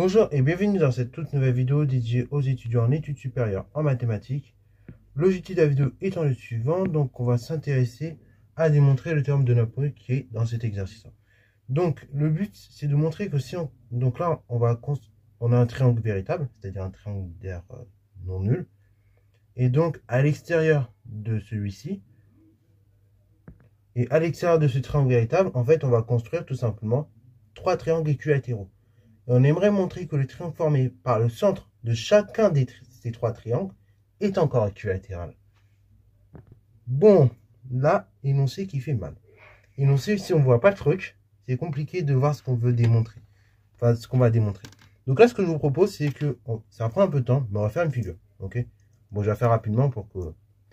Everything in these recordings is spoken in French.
Bonjour et bienvenue dans cette toute nouvelle vidéo dédiée aux étudiants en études supérieures en mathématiques. L'objectif de la vidéo étant le suivant, donc on va s'intéresser à démontrer le théorème de Napoléon qui est dans cet exercice. Donc le but c'est de montrer que si on... Donc là on a un triangle véritable, c'est-à-dire un triangle d'air non nul. Et donc à l'extérieur de celui-ci, et à l'extérieur de ce triangle véritable, en fait on va construire tout simplement trois triangles équilatéraux. Et on aimerait montrer que le triangle formé par le centre de chacun de ces trois triangles est encore équilatéral. Bon, là, énoncé qui fait mal. Énoncé, si on ne voit pas le truc, c'est compliqué de voir ce qu'on veut démontrer. Enfin, ce qu'on va démontrer. Donc là, ce que je vous propose, c'est que ça prend un peu de temps, mais on va faire une figure. Ok. Bon, je vais faire rapidement pour que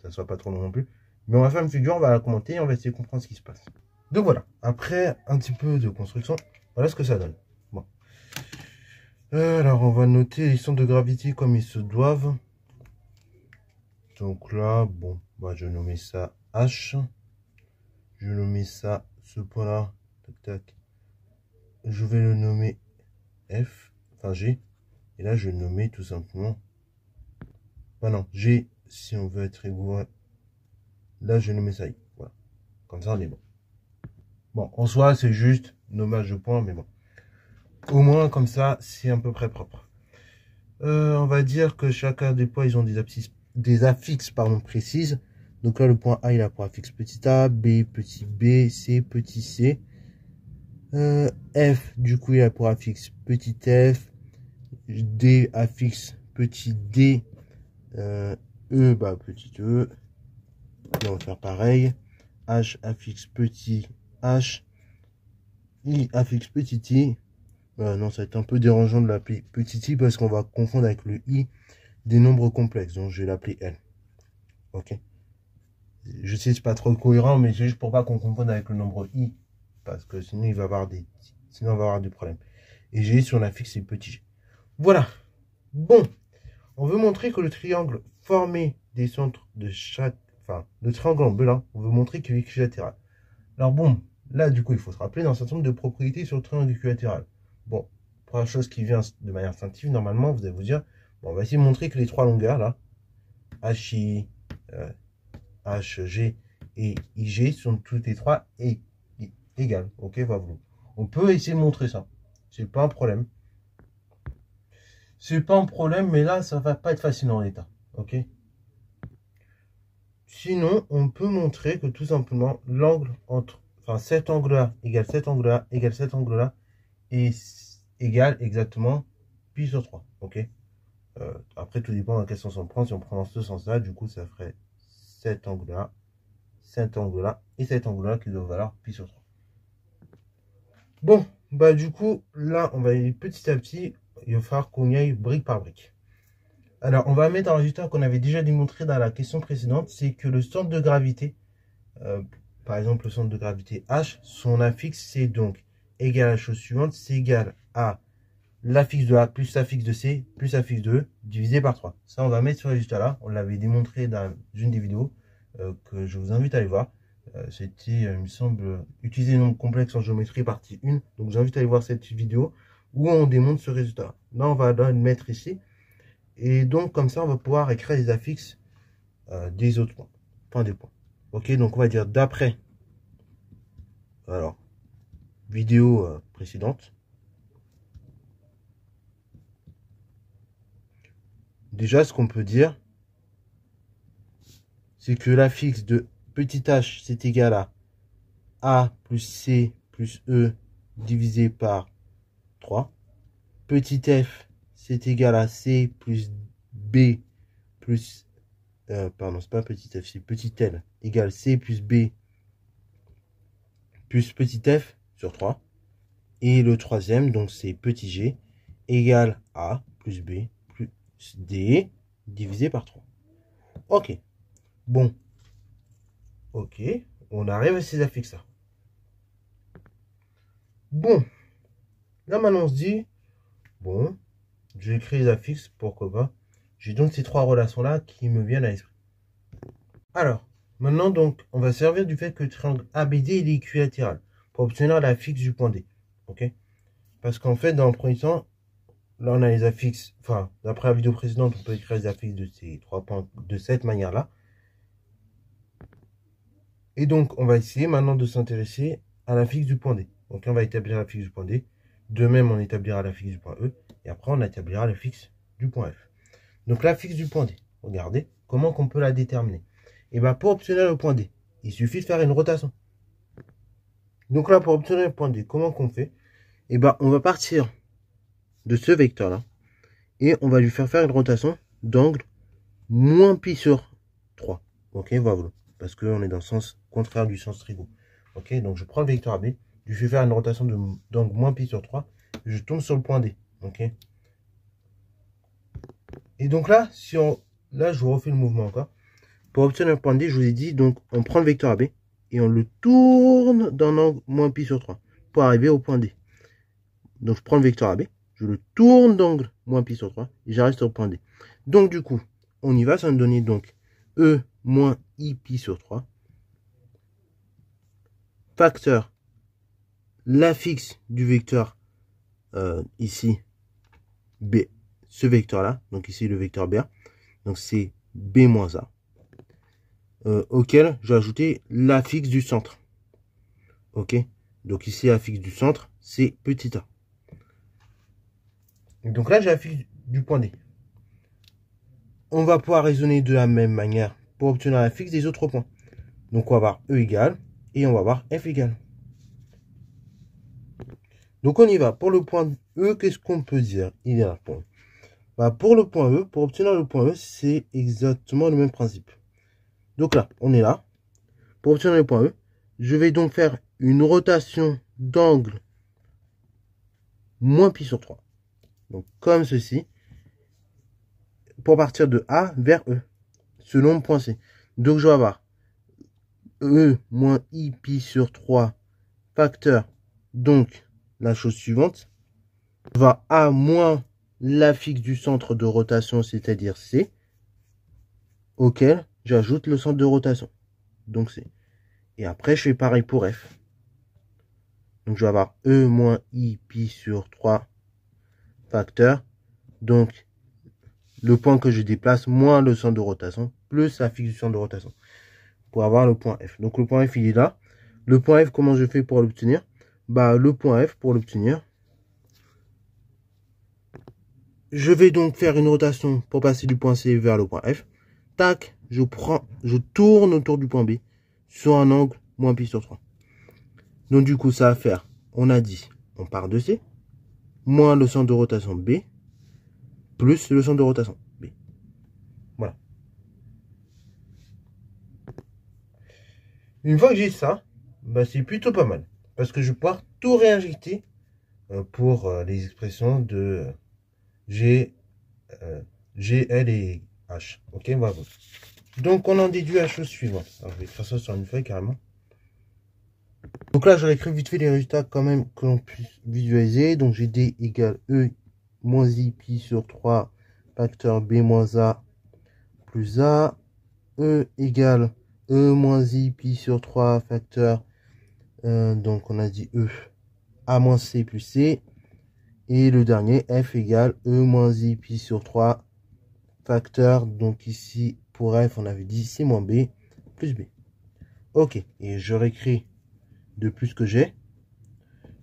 ça ne soit pas trop long non plus. Mais on va faire une figure, on va la commenter et on va essayer de comprendre ce qui se passe. Donc voilà, après un petit peu de construction, voilà ce que ça donne. Bon. Alors, on va noter les centres de gravité comme ils se doivent. Donc là, bon, bah, je vais nommer ça H. Je vais nommer ça, ce point-là, tac, tac. Je vais le nommer F, enfin G. Et là, je vais le nommer tout simplement. Bah non, G, si on veut être rigoureux. Là, je vais nommer ça I. Voilà. Comme ça, on est bon. Bon, en soi, c'est juste nommage de points, mais bon. Au moins, comme ça, c'est à peu près propre. On va dire que chacun des points, ils ont des affixes précises. Donc là, le point A, il a pour affixe petit a, B, petit b, C, petit c. F, du coup, il a pour affixe petit f. D, affixe petit d. E, bah, petit e. Là, on va faire pareil. H, affixe petit h. I, affixe petit i. Non, ça va être un peu dérangeant de l'appeler petit i parce qu'on va confondre avec le i des nombres complexes. Donc, je vais l'appeler L. Ok. Je sais que c'est pas trop cohérent, mais c'est juste pour pas qu'on confonde avec le nombre i. Parce que sinon, il va avoir sinon, on va avoir des problèmes. Et G, si on affixe, c'est petit g. Voilà. Bon. On veut montrer que le triangle formé des centres de chaque... Enfin, le triangle en bleu, là, on veut montrer qu'il est équilatéral. Alors bon, là, du coup, il faut se rappeler d'un certain nombre de propriétés sur le triangle équilatéral. Bon, première chose qui vient de manière instinctive, normalement, vous allez vous dire, bon, on va essayer de montrer que les trois longueurs, là, HI, HG et IG sont toutes les trois égales. Ok, voilà. On peut essayer de montrer ça. C'est pas un problème. C'est pas un problème, mais là, ça va pas être facile en l'état. Ok. Sinon, on peut montrer que tout simplement, l'angle entre... Enfin, cet angle-là égale cet angle-là égale cet angle-là est égal exactement pi sur 3. Ok. Après, tout dépend dans quel sens on prend. Si on prend dans ce sens-là, du coup, ça ferait cet angle-là et cet angle-là qui doit valoir pi sur 3. Bon, bah du coup, là, on va aller petit à petit. Il va falloir qu'on y aille brique par brique. Alors, on va mettre un résultat qu'on avait déjà démontré dans la question précédente. C'est que le centre de gravité, par exemple, le centre de gravité H, son affixe, c'est donc égal à la chose suivante. C'est égal à l'affixe de A plus l'affixe de C plus l'affixe de E divisé par 3. Ça, on va mettre ce résultat-là. On l'avait démontré dans une des vidéos que je vous invite à aller voir. C'était, il me semble, utiliser les nombres complexes en géométrie partie 1. Donc, j'invite à aller voir cette vidéo où on démontre ce résultat. Là, on va le mettre ici. Et donc, comme ça, on va pouvoir écrire les affixes des autres points. Point des points. Ok, donc on va dire d'après. Alors, vidéo précédente. Déjà, ce qu'on peut dire, c'est que l'affixe de petit h, c'est égal à A plus C plus E divisé par 3. Petit f, c'est égal à C plus B plus... pardon, c'est pas petit f, c'est petit l égale C plus B plus petit f sur 3. Et le troisième, donc c'est petit g, égale A plus B plus D divisé par 3. Ok. Bon. Ok. On arrive à ces affixes-là. Bon. Là, maintenant, on se dit, bon, je vais créer les affixes, pourquoi pas. J'ai donc ces trois relations-là qui me viennent à l'esprit. Alors, maintenant, donc, on va servir du fait que le triangle ABD est équilatéral pour obtenir l'affixe du point D. Ok. Parce qu'en fait, dans le premier temps, là, on a les affixes, enfin, d'après la vidéo précédente, on peut écrire les affixes de ces 3 points de cette manière-là. Et donc, on va essayer maintenant de s'intéresser à l'affixe du point D. Donc, on va établir l'affixe du point D. De même, on établira l'affixe du point E. Et après, on établira l'affixe du point F. Donc, l'affixe du point D, regardez, comment qu'on peut la déterminer? Et bien, pour obtenir le point D, il suffit de faire une rotation. Donc là, pour obtenir le point D, comment qu'on fait? Et ben, on va partir de ce vecteur-là. Et on va lui faire une rotation d'angle moins pi sur 3. Ok, voilà. Parce qu'on est dans le sens contraire du sens trigo. Ok, donc je prends le vecteur AB, je lui fais faire une rotation d'angle moins pi sur 3, et je tombe sur le point D. Ok. Et donc là, là, je vous refais le mouvement encore. Pour obtenir le point D, je vous ai dit, donc on prend le vecteur AB et on le tourne d'un angle moins pi sur 3 pour arriver au point D. Donc je prends le vecteur AB, je le tourne d'angle moins pi sur 3 et j'arrive sur le point D. Donc du coup, on y va, ça va me donner donc E moins I pi sur 3 facteur l'affixe du vecteur ici B, ce vecteur là, donc ici le vecteur BA, donc c'est B moins A, auquel je vais ajouter l'affixe du centre. Ok, donc ici l'affixe du centre c'est petit a. Donc là j'ai l'affixe du point D. On va pouvoir raisonner de la même manière pour obtenir l'affixe des autres points. Donc on va avoir E égale et on va avoir F égale. Donc on y va. Pour le point E, qu'est-ce qu'on peut dire? Il est là. Pour le point E, pour obtenir le point E, c'est exactement le même principe. Donc là, on est là. Pour obtenir le point E, je vais donc faire une rotation d'angle moins pi sur 3. Donc comme ceci. Pour partir de A vers E, selon le point C. Donc je vais avoir E moins I pi sur 3 facteur, donc la chose suivante, va A moins l'affixe du centre de rotation, c'est-à-dire C, auquel j'ajoute le centre de rotation, donc C. Et après, je fais pareil pour F. Donc, je vais avoir E moins I pi sur 3 facteur, donc le point que je déplace moins le centre de rotation, plus l'affixe du centre de rotation, pour avoir le point F. Donc, le point F, il est là. Le point F, comment je fais pour l'obtenir? Le point F, pour l'obtenir, je vais donc faire une rotation pour passer du point C vers le point F. Tac, je tourne autour du point B sur un angle moins pi sur 3. Donc du coup, ça va faire, on a dit, on part de C, moins le centre de rotation B, plus le centre de rotation B. Voilà. Une fois que j'ai ça, c'est plutôt pas mal. Parce que je vais pouvoir tout réinjecter pour les expressions de G, L et H. Ok, voilà. Donc, on en déduit la chose suivante. Alors, je vais écrire ça sur une feuille carrément. Donc là, j'aurais écrit vite fait les résultats quand même que l'on puisse visualiser. Donc, j'ai D égale E moins I pi sur 3 facteur B moins A plus A. E égale E moins I pi sur 3 facteur, donc on a dit E, A moins C plus C. Et le dernier, F égale E moins I pi sur 3 facteur, donc ici pour F on avait dit C moins B plus B. Ok, et je réécris de plus que j'ai.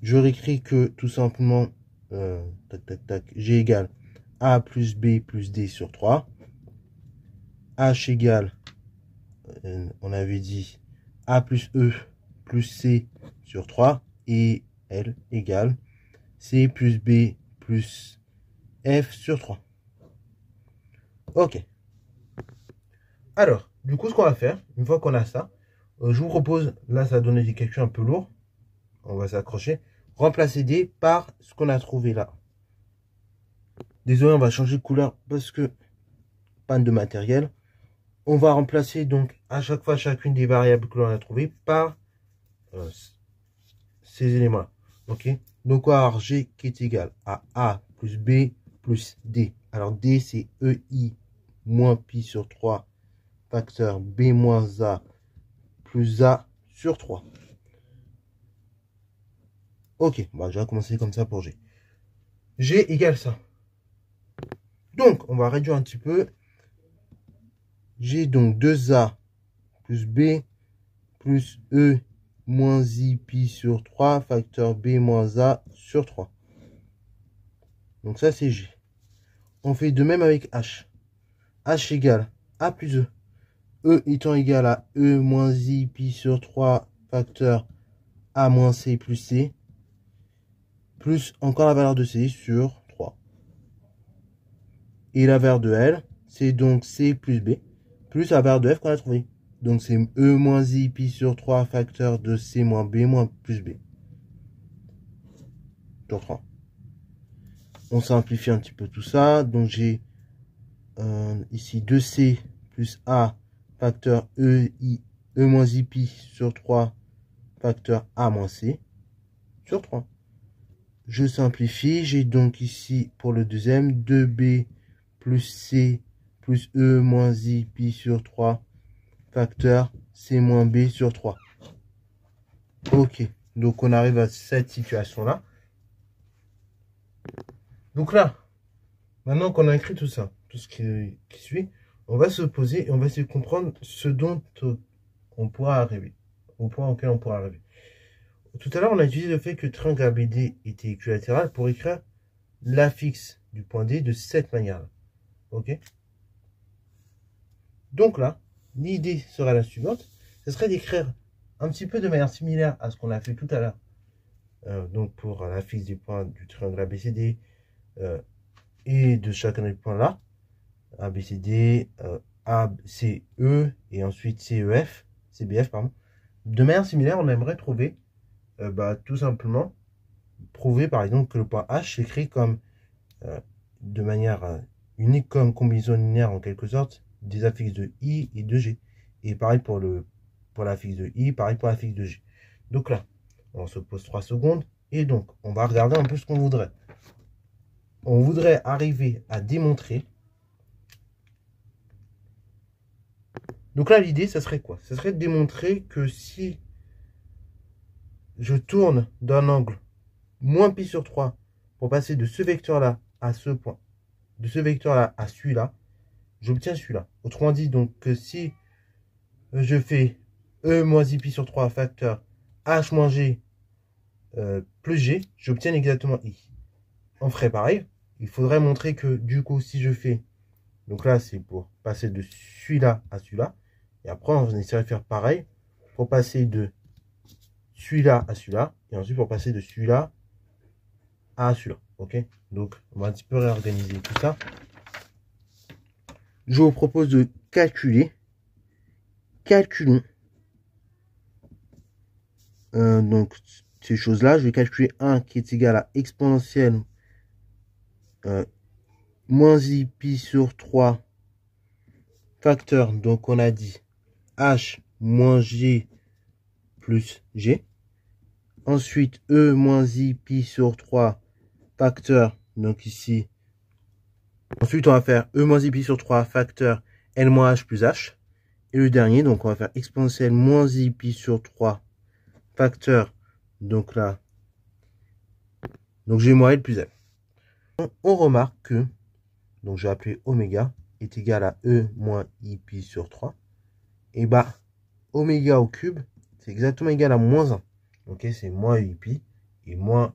Je réécris que tout simplement, G égale A plus B plus D sur 3. H égale, on avait dit A plus E plus C sur 3. Et L égale C plus B plus F sur 3. Ok. Alors, du coup, ce qu'on va faire, une fois qu'on a ça, je vous propose, là, ça va donner des calculs un peu lourds. On va s'accrocher. Remplacer D par ce qu'on a trouvé là. Désolé, on va changer de couleur parce que panne de matériel. On va remplacer donc à chaque fois chacune des variables que l'on a trouvées par ces éléments-là. Ok. Donc, alors, G qui est égal à A plus B plus D. Alors, D, c'est EI moins pi sur 3 facteur B moins A plus A sur 3. Ok, je vais commencer comme ça pour G. G égale ça. Donc, on va réduire un petit peu. J'ai donc 2a plus b plus e moins i pi sur 3 facteur b moins a sur 3. Donc ça, c'est g. On fait de même avec h. H égale a plus e. E étant égal à e moins i pi sur 3 facteur a moins c plus c, plus encore la valeur de c sur 3. Et la valeur de L, c'est donc C plus B, plus la valeur de F qu'on a trouvée. Donc c'est E moins I pi sur 3 facteur de C moins B moins plus B. Sur 3. On simplifie un petit peu tout ça. Donc j'ai ici 2C plus A facteur E moins I pi sur 3 facteur A moins C sur 3. Je simplifie. J'ai donc ici pour le deuxième 2B plus C plus E moins I pi sur 3 facteur C moins B sur 3. Ok, donc on arrive à cette situation-là. Donc là, maintenant qu'on a écrit tout ça, tout ce qui suit, on va se poser et on va essayer de comprendre ce dont on pourra arriver, au point auquel on pourra arriver. Tout à l'heure, on a utilisé le fait que le triangle ABD était équilatéral pour écrire l'affixe du point D de cette manière-là. Ok. Donc là, l'idée serait la suivante, ce serait d'écrire un petit peu de manière similaire à ce qu'on a fait tout à l'heure. Donc pour l'affixe des points du triangle ABCD et de chacun des points là, ABCD, ACE et ensuite CEF, CBF, pardon. De manière similaire, on aimerait trouver, tout simplement, prouver par exemple que le point H s'écrit comme de manière unique comme combinaison linéaire en quelque sorte des affixes de I et de G. Et pareil pour l'affixe de I, pareil pour l'affixe de G. Donc là, on se pose 3 secondes et donc on va regarder un peu ce qu'on voudrait. On voudrait arriver à démontrer. Donc là, l'idée, ça serait quoi? Ça serait de démontrer que si je tourne d'un angle moins pi sur 3 pour passer de ce vecteur-là à ce point, de ce vecteur-là à celui-là, j'obtiens celui-là. Autrement dit, donc, que si je fais E moins I pi sur 3 facteur H moins G plus G, j'obtiens exactement I. On ferait pareil. Il faudrait montrer que, du coup, si je fais, donc là, c'est pour passer de celui-là à celui-là. Et après, on essaierait de faire pareil pour passer de celui-là à celui-là. Et ensuite, pour passer de celui-là à celui-là. Ok? Donc, on va un petit peu réorganiser tout ça. Je vous propose de calculer. Calculons. Donc, ces choses-là, je vais calculer 1 qui est égal à exponentielle moins I pi sur 3 facteur. Donc, on a dit H moins G plus G. Ensuite, E moins I pi sur 3 facteur. Donc ici, ensuite, on va faire E moins I pi sur 3 facteur L moins H plus H. Et le dernier, donc on va faire exponentielle moins I pi sur 3 facteur. Donc là, donc G moins L plus L. On remarque que, donc je vais appeler oméga, est égal à E moins I pi sur 3. Et bah, oméga au cube, c'est exactement égal à moins 1. Ok, c'est moins I pi et moins,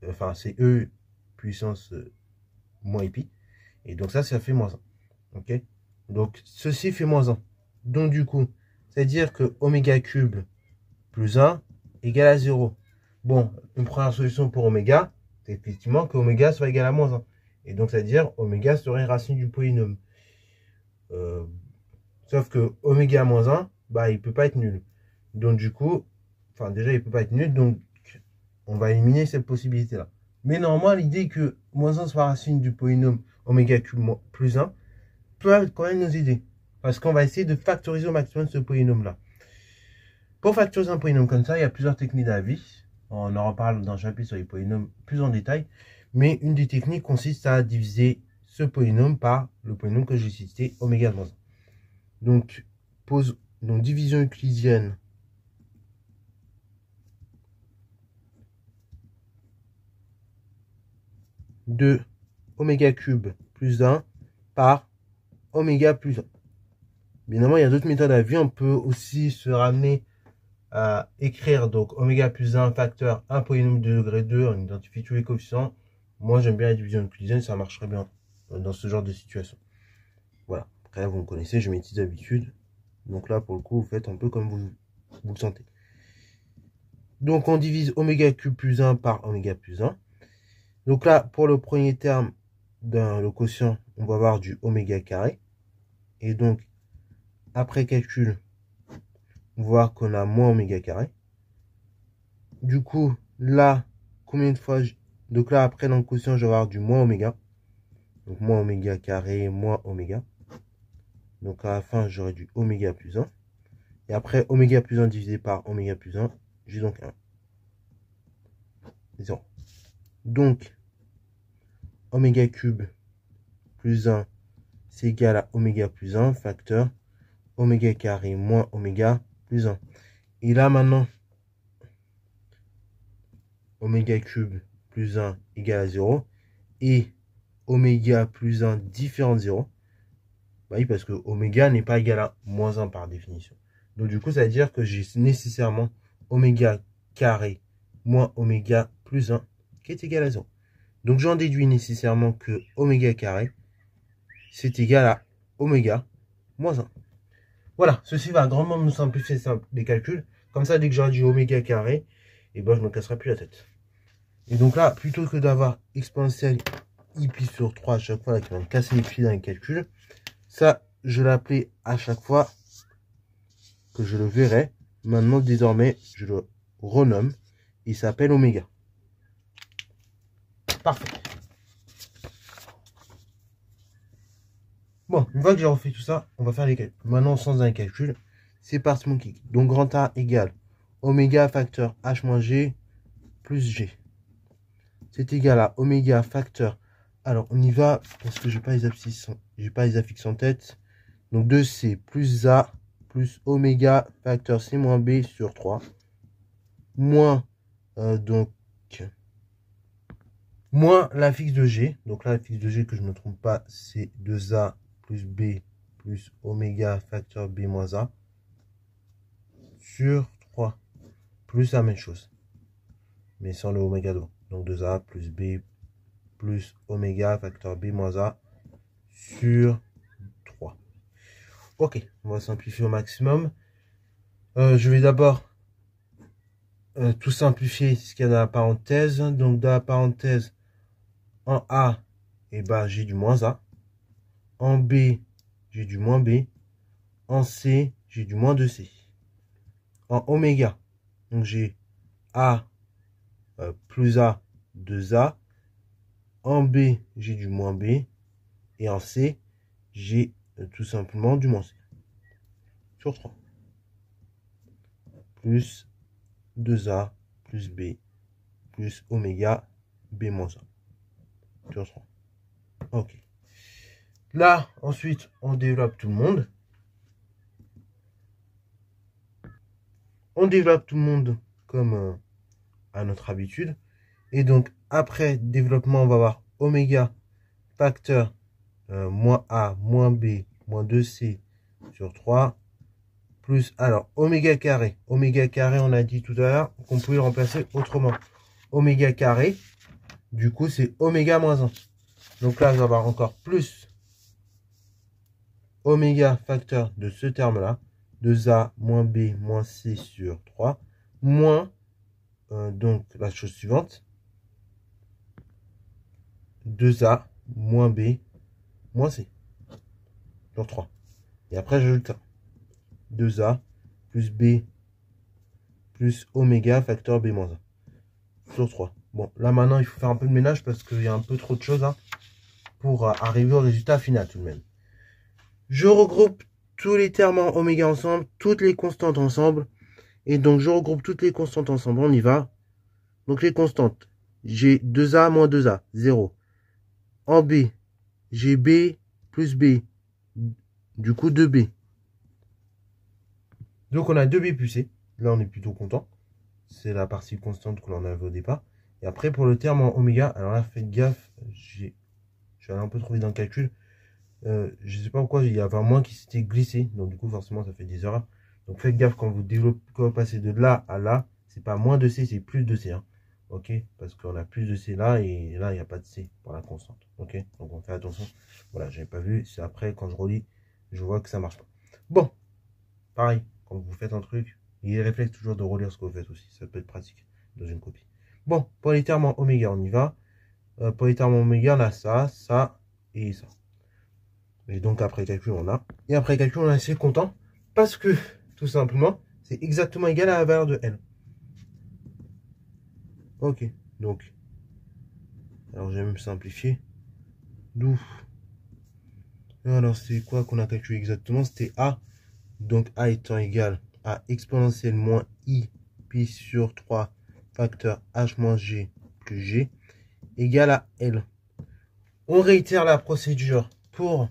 enfin c'est E puissance moins I pi. Et donc ça fait moins 1. Ok, donc ceci fait moins 1. Donc du coup, c'est-à-dire que oméga cube plus 1 égale à 0. Bon, une première solution pour oméga, c'est effectivement que oméga soit égal à moins 1. Et donc, c'est-à-dire oméga serait racine du polynôme. Sauf que oméga moins 1, bah, il ne peut pas être nul. Donc, du coup, enfin, déjà, il ne peut pas être nul. Donc, on va éliminer cette possibilité-là. Mais normalement, l'idée que moins 1 soit racine du polynôme oméga cube plus 1 peut quand même nous aider. Parce qu'on va essayer de factoriser au maximum ce polynôme-là. Pour factoriser un polynôme comme ça, il y a plusieurs techniques à la vie. On en reparle dans le chapitre sur les polynômes plus en détail. Mais une des techniques consiste à diviser ce polynôme par le polynôme que j'ai cité, oméga moins 1. Donc, division euclidienne de oméga cube plus 1 par oméga plus 1. Évidemment, il y a d'autres méthodes à vue. On peut aussi se ramener à écrire donc oméga plus 1 facteur 1 polynôme de degré 2. On identifie tous les coefficients. Moi, j'aime bien la division euclidienne, ça marcherait bien dans ce genre de situation. Voilà. Après, vous me connaissez, j'ai mes petites habitudes. Donc là, pour le coup, vous faites un peu comme vous le sentez. Donc, on divise oméga cube plus 1 par oméga plus 1. Donc là, pour le premier terme dans le quotient, on va avoir du oméga carré. Et donc, après calcul, on va voir qu'on a moins oméga carré. Du coup, là, combien de fois... Donc là, après, dans le quotient, je vais avoir du moins oméga. Donc, moins oméga carré, moins oméga. Donc, à la fin, j'aurai du oméga plus 1. Et après, oméga plus 1 divisé par oméga plus 1, j'ai donc 1. 0. Donc, oméga cube plus 1, c'est égal à oméga plus 1, facteur oméga carré moins oméga plus 1. Et là, maintenant, oméga cube plus 1 égale à 0. Et oméga plus 1 différent de 0. Bah oui, parce que oméga n'est pas égal à moins 1 par définition. Donc du coup, ça veut dire que j'ai nécessairement oméga carré moins oméga plus 1 qui est égal à 0. Donc j'en déduis nécessairement que oméga carré, c'est égal à oméga moins 1. Voilà, ceci va grandement nous simplifier les calculs. Comme ça, dès que j'aurai du oméga carré, et ben, je ne me casserai plus la tête. Et donc là, plutôt que d'avoir exponentielle i pi sur 3 à chaque fois, là, qui va me casser les pieds dans les calculs, ça, je l'appelais à chaque fois que je le verrai. Maintenant, désormais, je le renomme. Il s'appelle oméga. Parfait. Bon, une fois que j'ai refait tout ça, on va faire les calculs. Maintenant, sans un calcul, c'est parti mon kick. Donc, grand A égale oméga facteur h moins g plus g. C'est égal à oméga facteur. Alors, on y va parce que j'ai pas les affixes en tête. Donc, 2c plus a plus oméga facteur c moins b sur 3. Moins, moins l'affixe de g. Donc là, l'affixe de g, que je ne me trompe pas, c'est 2a plus b plus oméga facteur b moins a sur 3. Plus la même chose, mais sans le oméga devant. Donc 2a plus b plus oméga facteur b moins a sur 3. Ok, on va simplifier au maximum. Je vais d'abord tout simplifier ce qu'il y a dans la parenthèse. Donc dans la parenthèse, en a, et ben, j'ai du moins a. En b, j'ai du moins b. En c, j'ai du moins 2c. En oméga, donc j'ai a plus a, 2a. En b, j'ai du moins b. Et en c, j'ai tout simplement du moins c. Sur 3. Plus 2a plus b plus oméga b moins 1. Sur 3. Ok. Là, ensuite, on développe tout le monde. On développe tout le monde comme à notre habitude. Et donc, après développement, on va avoir oméga facteur moins a moins b moins 2c sur 3. Plus, alors, oméga carré. Oméga carré, on a dit tout à l'heure qu'on pouvait le remplacer autrement. Oméga carré, du coup, c'est oméga moins 1. Donc là, je vais avoir encore plus oméga facteur de ce terme-là. 2a moins b moins c sur 3. Moins, donc, la chose suivante. 2a moins b moins c sur 3. Et après, j'ajoute 2a plus b plus oméga facteur b moins 1 sur 3. Bon, là maintenant, il faut faire un peu de ménage parce qu'il y a un peu trop de choses pour arriver au résultat final tout de même. Je regroupe tous les termes en oméga ensemble, toutes les constantes ensemble. Et donc, je regroupe toutes les constantes ensemble. On y va. Donc, les constantes. J'ai 2a moins 2a, 0. En b, j'ai b plus b. Du coup, 2b. Donc, on a 2b plus c. Là, on est plutôt content. C'est la partie constante que l'on avait au départ. Et après, pour le terme en oméga, alors là, faites gaffe, Je suis allé un peu trop vite dans le calcul. Je sais pas pourquoi, il y avait un moins qui s'était glissé. Donc du coup, forcément, ça fait des erreurs. Donc faites gaffe quand vous développez, quand vous passez de là à là. C'est pas moins de C, c'est plus de C. Hein. Ok, parce qu'on a plus de C là, et là, il n'y a pas de C pour la constante. Ok, donc on fait attention. Voilà, j'avais pas vu. C'est après, quand je relis, je vois que ça marche pas. Bon, pareil, quand vous faites un truc, il est réflexe toujours de relire ce que vous faites aussi. Ça peut être pratique dans une copie. Bon, pour les termes en oméga, on y va. Pour les termes en oméga, on a ça, ça et ça. Et donc après calcul, on a. Et après calcul, on est assez content parce que, tout simplement, c'est exactement égal à la valeur de L. Ok, donc. Alors, je vais même simplifier. D'où. Alors, c'est quoi qu'on a calculé exactement? C'était A. Donc, A étant égal à exponentielle moins I pi sur 3 facteur H moins G plus G égale à L. On réitère la procédure pour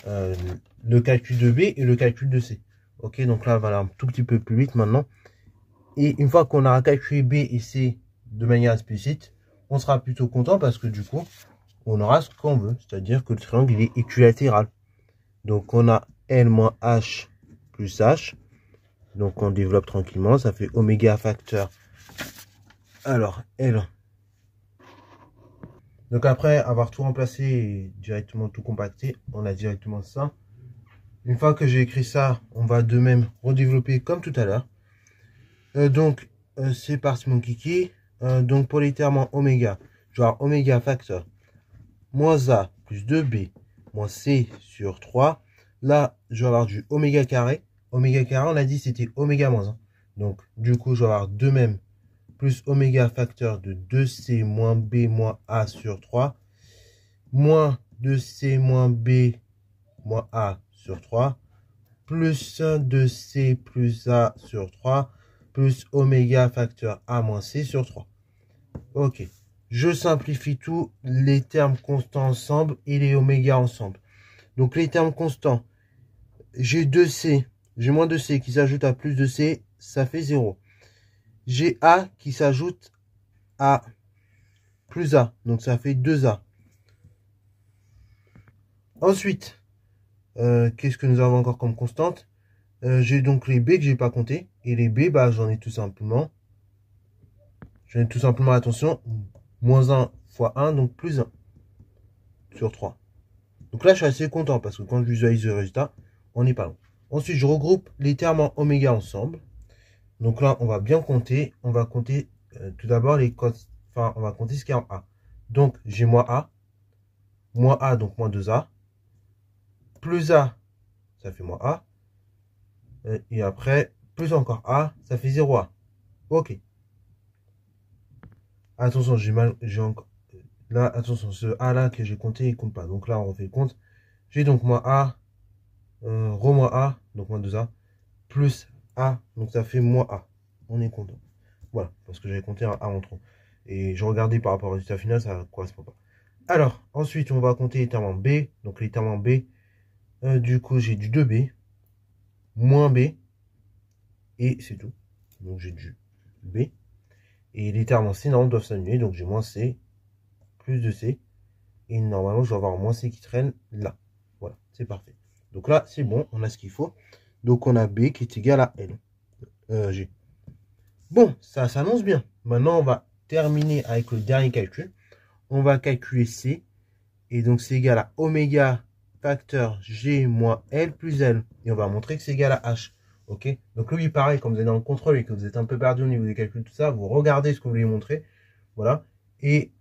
le calcul de B et le calcul de C. Ok, donc là, on va aller un tout petit peu plus vite maintenant. Et une fois qu'on aura calculé B et C de manière explicite, on sera plutôt content parce que du coup, on aura ce qu'on veut. C'est-à-dire que le triangle, il est équilatéral. Donc, on a L moins H plus H. Donc, on développe tranquillement. Ça fait oméga facteur. Alors, L. Donc, après avoir tout remplacé et directement tout compacté, on a directement ça. Une fois que j'ai écrit ça, on va de même redévelopper comme tout à l'heure. Donc, c'est parti mon kiki. Donc, pour les termes en oméga, je vais avoir oméga facteur moins A plus 2B moins C sur 3. Là, je vais avoir du oméga carré. Oméga carré, on a dit c'était oméga moins 1. Donc, du coup, je vais avoir de même plus oméga facteur de 2C moins B moins A sur 3 moins 2C moins B moins A sur 3 plus 2C plus A sur 3 plus oméga facteur A moins C sur 3. Ok. Je simplifie tout, les termes constants ensemble et les oméga ensemble. Donc les termes constants, j'ai 2C, j'ai moins 2C qui s'ajoute à plus de C, ça fait 0. J'ai A qui s'ajoute à plus A, donc ça fait 2A. Ensuite, qu'est-ce que nous avons encore comme constante? J'ai donc les B que j'ai pas compté. Et les B, bah, j'en ai tout simplement, attention, moins 1 fois 1, donc plus 1 sur 3. Donc là, je suis assez content parce que quand je visualise le résultat, on n'est pas loin. Ensuite, je regroupe les termes en oméga ensemble. Donc là, on va bien compter. On va compter tout d'abord les codes. Enfin, on va compter ce qu'il y a en A. Donc, j'ai moins A, donc moins 2A. Plus A, ça fait moins A. Et après, plus encore A, ça fait 0A. Ok. Attention, j'ai encore. Là, attention, ce A là que j'ai compté, il compte pas. Donc là, on refait le compte. J'ai donc moins A, moins A, donc moins 2A, plus A, donc ça fait moins A. On est content. Voilà, parce que j'avais compté un A en trop. Et je regardais par rapport au résultat final, ça ne correspond pas. Alors, ensuite, on va compter les termes en B. Donc les termes en B, du coup, j'ai du 2B, moins B, et c'est tout. Donc j'ai du B. Et les termes en C, normalement, doivent s'annuler. Donc j'ai moins C, plus de C. Et normalement, je dois avoir moins C qui traîne là. Voilà, c'est parfait. Donc là, c'est bon, on a ce qu'il faut. Donc on a B qui est égal à L. G. Bon, ça s'annonce bien. Maintenant, on va terminer avec le dernier calcul. On va calculer C. Et donc, c'est égal à oméga facteur G moins L plus L. Et on va montrer que c'est égal à H. Ok. Donc, lui, pareil, quand vous êtes dans le contrôle et que vous êtes un peu perdu au niveau des calculs, tout ça, vous regardez ce que vous voulez montrer. Voilà. Et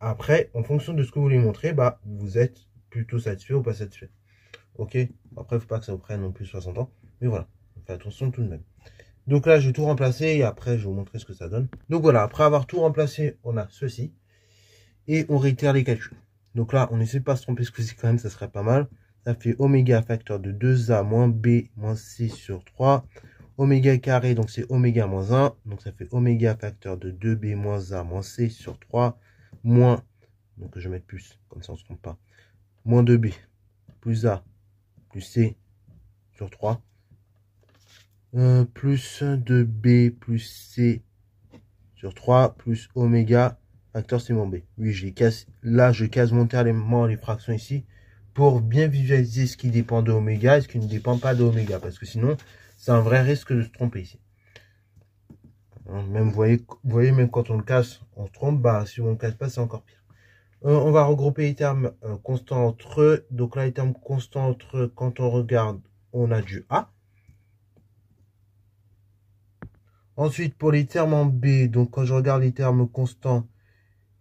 après, en fonction de ce que vous voulez montrer, bah, vous êtes plutôt satisfait ou pas satisfait. Ok. Après, il ne faut pas que ça vous prenne non plus 60 ans. Mais voilà. Faites attention tout de même. Donc là, je vais tout remplacer et après, je vais vous montrer ce que ça donne. Donc voilà, après avoir tout remplacé, on a ceci. Et on réitère les calculs. Donc là, on essaie de pas se tromper, ce que c'est quand même, ça serait pas mal. Ça fait oméga facteur de 2A moins B moins C sur 3. Oméga carré, donc c'est oméga moins 1. Donc ça fait oméga facteur de 2B moins A moins C sur 3. Moins, donc je vais mettre plus, comme ça on ne se trompe pas. Moins 2B plus A plus C sur 3. Plus 2B plus C sur 3 plus oméga facteur c'est moins b. Oui, là, je casse volontairement les fractions ici pour bien visualiser ce qui dépend de oméga et ce qui ne dépend pas de oméga. Parce que sinon, c'est un vrai risque de se tromper ici. Même, vous voyez, même quand on le casse, on se trompe. Bah, si on ne le casse pas, c'est encore pire. On va regrouper les termes constants entre eux. Donc là, les termes constants entre eux, quand on regarde, on a du A. Ensuite, pour les termes en B, donc quand je regarde les termes constants,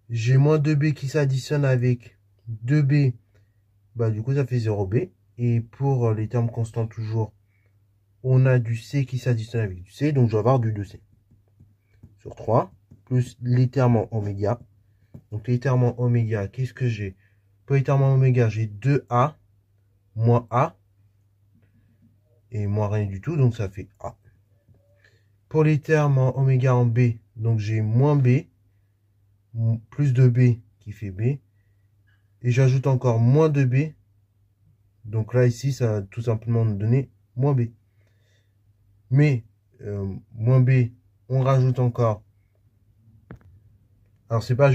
j'ai moins 2B qui s'additionne avec 2B. Bah, du coup, ça fait 0B. Et pour les termes constants toujours, on a du C qui s'additionne avec du C. Donc, je vais avoir du 2C. Sur 3. Plus les termes en oméga. Donc, les termes en oméga, qu'est-ce que j'ai? Pour les termes en oméga, j'ai 2A moins A. Et moins rien du tout. Donc, ça fait A. Pour les termes en oméga en B, donc j'ai moins B. Plus de B qui fait B. Et j'ajoute encore moins de B. Donc là, ici, ça va tout simplement nous donner moins B. Mais, moins B, on rajoute encore. Alors, c'est pas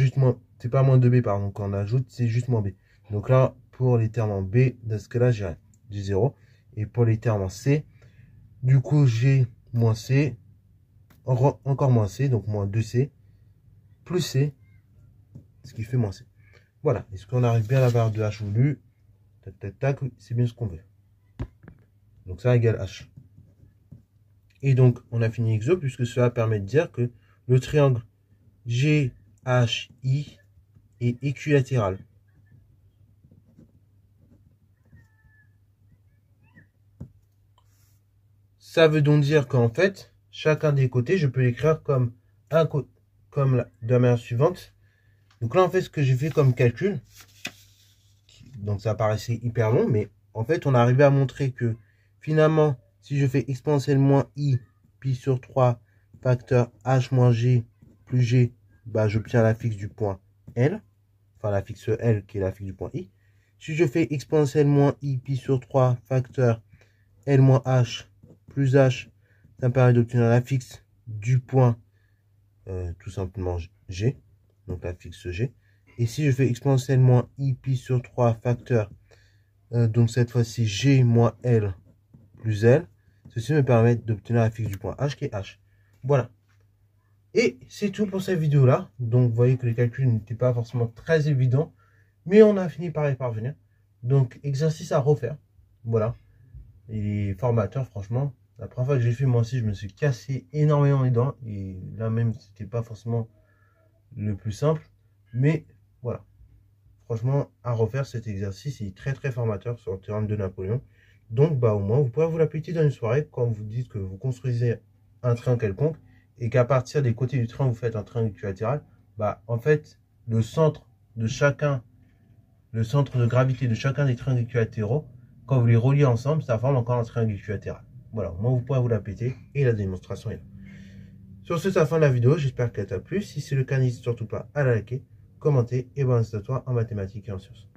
moins de B, pardon, qu'on ajoute, c'est juste moins B. Donc là, pour les termes en B, dans ce cas-là, j'ai 0. Et pour les termes en C, du coup, j'ai moins C, encore moins C, donc moins 2C, plus C, ce qui fait moins C. Voilà. Est-ce qu'on arrive bien à la valeur de H voulu? Tac, tac, tac, c'est bien ce qu'on veut. Donc ça égale H. Et donc, on a fini XO, puisque cela permet de dire que le triangle GHI est équilatéral. Ça veut donc dire qu'en fait, chacun des côtés, je peux l'écrire comme de la manière suivante. Donc là, en fait, ce que j'ai fait comme calcul, donc ça paraissait hyper long, mais en fait, on a arrivé à montrer que finalement, si je fais exponentielle moins I, pi sur 3, facteur H moins G plus G, bah, j'obtiens la fixe du point L, enfin la fixe L qui est la fixe du point I. Si je fais exponentielle moins I, pi sur 3, facteur L moins H plus H, ça me permet d'obtenir la fixe du point tout simplement G, donc la fixe G. Et si je fais exponentielle moins I pi sur 3 facteur, donc cette fois-ci G moins L plus L, ceci me permet d'obtenir la fixe du point H qui est H. Voilà. Et c'est tout pour cette vidéo-là. Donc vous voyez que les calculs n'étaient pas forcément très évidents, mais on a fini par y parvenir. Donc exercice à refaire. Voilà. Et formateur, franchement, la première fois que j'ai fait, moi aussi, je me suis cassé énormément les dents. Et là même, c'était pas forcément le plus simple. Mais voilà. Franchement, à refaire cet exercice, il est très très formateur sur le théorème de Napoléon. Donc, bah, au moins, vous pourrez vous l'appliquer dans une soirée quand vous dites que vous construisez un triangle quelconque et qu'à partir des côtés du triangle, vous faites un triangle équilatéral. Bah, en fait, le centre de gravité de chacun des triangles équilatéraux, quand vous les reliez ensemble, ça forme encore un triangle équilatéral. Voilà, au moins, vous pourrez vous la péter et la démonstration est là. Sur ce, c'est la fin de la vidéo. J'espère qu'elle t'a plu. Si c'est le cas, n'hésite surtout pas à la liker, commenter et bonne à toi en mathématiques et en sciences.